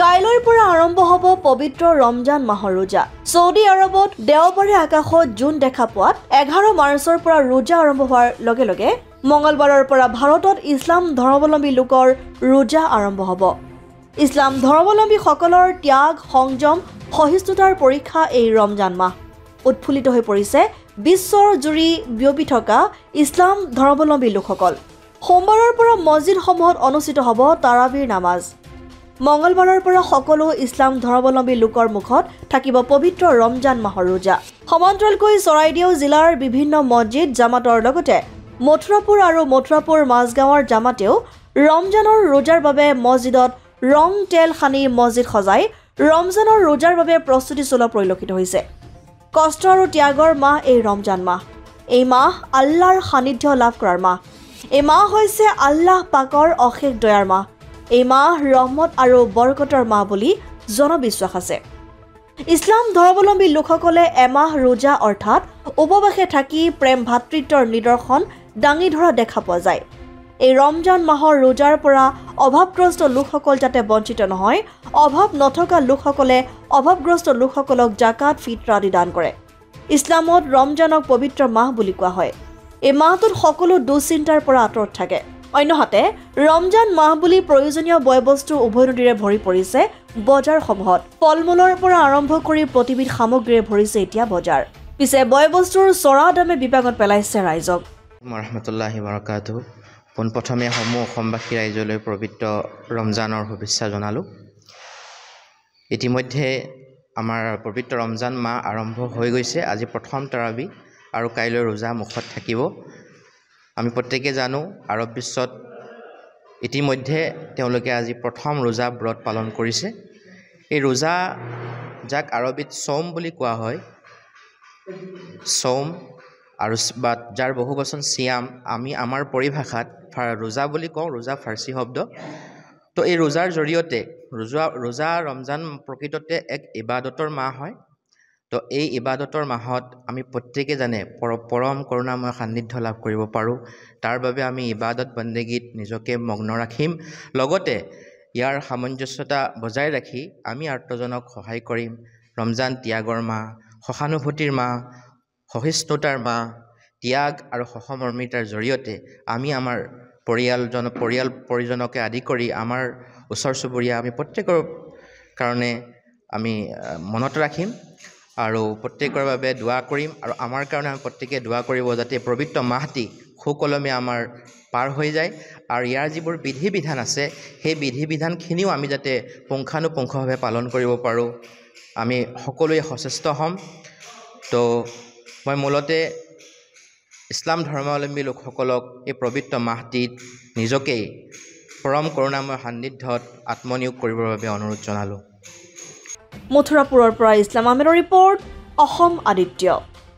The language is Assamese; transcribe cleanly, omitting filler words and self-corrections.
কাইলৈৰ পৰা আৰম্ভ হ'ব পবিত্ৰ ৰমজান মাহৰ ৰোজা। ছৌদি আৰবত দেওবাৰে আকাশত জোন দেখা পোৱাত 11 মাৰ্চৰ পৰা ৰোজা আৰম্ভ হোৱাৰ লগে লগে মঙলবাৰৰ পৰা ভাৰতত ইছলাম ধৰ্মাৱলম্বী লোকৰ ৰোজা আৰম্ভ হ'ব। ইছলাম ধৰ্মাৱলম্বীসকলৰ ত্যাগ, সংযম, সহিষ্ণুতাৰ পৰীক্ষা এই ৰমজান মাহ। উৎফুল্লিত হৈ পৰিছে বিশ্বৰ জুৰি বিয়পি থকা ইছলাম ধৰ্মাৱলম্বী লোকসকল। সোমবাৰৰ পৰা মছজিদসমূহত অনুষ্ঠিত হ'ব তাৰাৱীৰ নামাজ। মঙলবাৰৰ পৰা সকলো ইছলাম ধৰ্মাৱলম্বী লোকৰ মুখত থাকিব পবিত্ৰ ৰমজান মাহৰ ৰোজা। সমান্তৰালকৈ চৰাইদেউ জিলাৰ বিভিন্ন মছজিদ জামাতৰ লগতে মথুৰাপুৰ আৰু মথুৰাপুৰ মাজগাঁৱৰ জামাতেও ৰমজানৰ ৰোজাৰ বাবে মছজিদত ৰং তেল সানি মছজিদ সজাই ৰমজানৰ ৰোজাৰ বাবে প্ৰস্তুতি চলোৱা পৰিলক্ষিত হৈছে। কষ্ট আৰু ত্যাগৰ মাহ এই ৰমজান মাহ। এই মাহ আল্লাহৰ সান্নিধ্য লাভ কৰাৰ মাহ। এই মাহ হৈছে আল্লাহ পাকৰ অশেষ দয়াৰ মাহ। এই মাহ ৰহমত আৰু বৰকতৰ মাহ বুলি জনবিশ্বাস আছে। ইছলাম ধৰ্মাৱলম্বী লোকসকলে এমাহ ৰোজা অৰ্থাৎ উপবাসে থাকি প্ৰেম ভাতৃত্বৰ নিদৰ্শন দাঙি ধৰা দেখা পোৱা যায়। এই ৰমজান মাহৰ ৰোজাৰ পৰা অভাৱগ্ৰস্ত লোকসকল যাতে বঞ্চিত নহয়, অভাৱ নথকা লোকসকলে অভাৱগ্ৰস্ত লোকসকলক জাকাত, ফিতৰা আদি দান কৰে। ইছলামত ৰমজানক পবিত্ৰ মাহ বুলি কোৱা হয়। এই মাহটোত সকলো দুশ্চিন্তাৰ পৰা আঁতৰত থাকে। অন্যহাতে ৰমজান মাহ বুলি প্ৰয়োজনীয় বয়বস্তুৰ উভৈনদীৰে ভৰি পৰিছে বজাৰসমূহত। ফল মূলৰ পৰা আৰম্ভ কৰি প্ৰতিবিধ সামগ্ৰীৰে ভৰিছে এতিয়া বজাৰ। পিছে বয়বস্তুৰ চৰা দামে বিপাঙত পেলাইছে ৰাইজক। ৰহমতুল্লাহি বাৰাকাতুহু। পোনপ্ৰথমে সমূহ অসমবাসী ৰাইজলৈ পবিত্ৰ ৰমজানৰ শুভেচ্ছা জনালোঁ। ইতিমধ্যে আমাৰ পবিত্ৰ ৰমজান মাহ আৰম্ভ হৈ গৈছে। আজি প্ৰথম তাৰাৱী আৰু কাইলৈ ৰোজা মুখত থাকিব। আমি প্ৰত্যেকে জানো আৰব বিশ্বত ইতিমধ্যে তেওঁলোকে আজি প্ৰথম ৰোজা ব্ৰত পালন কৰিছে। এই ৰোজা যাক আৰবীত চৌম বুলি কোৱা হয়, চৌম আৰু বা যাৰ বহু বচন চিয়াম, আমি আমাৰ পৰিভাষাত ৰোজা বুলি কওঁ। ৰোজা ফাৰ্চী শব্দ। তো এই ৰোজাৰ জৰিয়তে ৰোজা ৰমজান প্ৰকৃততে এক ইবাদতৰ মাহ হয়। তো এই ইবাদতৰ মাহত আমি প্ৰত্যেকে জানে পৰম কৰুণাময় সান্নিধ্য লাভ কৰিব পাৰোঁ। তাৰ বাবে আমি ইবাদত বন্দেগীত নিজকে মগ্ন ৰাখিম। লগতে ইয়াৰ সামঞ্জস্যতা বজাই ৰাখি আমি আৰ্তজনক সহায় কৰিম। ৰমজান ত্যাগৰ মাহ, সহানুভূতিৰ মাহ, সহিষ্ণুতাৰ মাহ। ত্যাগ আৰু সহমৰ্মিতাৰ জৰিয়তে আমি আমাৰ পৰিয়াল পৰিজনকে আদি কৰি আমাৰ ওচৰ চুবুৰীয়া আমি প্ৰত্যেকৰ কাৰণে আমি মনত ৰাখিম আৰু প্ৰত্যেকৰ বাবে দোৱা কৰিম। আৰু আমাৰ কাৰণে আমি প্ৰত্যেকে দোৱা কৰিব যাতে পবিত্ৰ মাহটি সুকলমে আমাৰ পাৰ হৈ যায়। আৰু ইয়াৰ যিবোৰ বিধি বিধান আছে সেই বিধি বিধানখিনিও আমি যাতে পুংখানুপুংখভাৱে পালন কৰিব পাৰোঁ, আমি সকলোৱে সচেষ্ট হ'ম। তো মই মূলতে ইছলাম ধৰ্মাৱলম্বী লোকসকলক এই পবিত্ৰ মাহটিত নিজকেই পৰম কৰুণাময় সান্নিধ্যত আত্মনিয়োগ কৰিবৰ বাবে অনুৰোধ জনালোঁ। মথুৰাপুৰৰ পৰা ইছলাম আহমেদৰ ৰিপৰ্ট, অসম আদিত্য।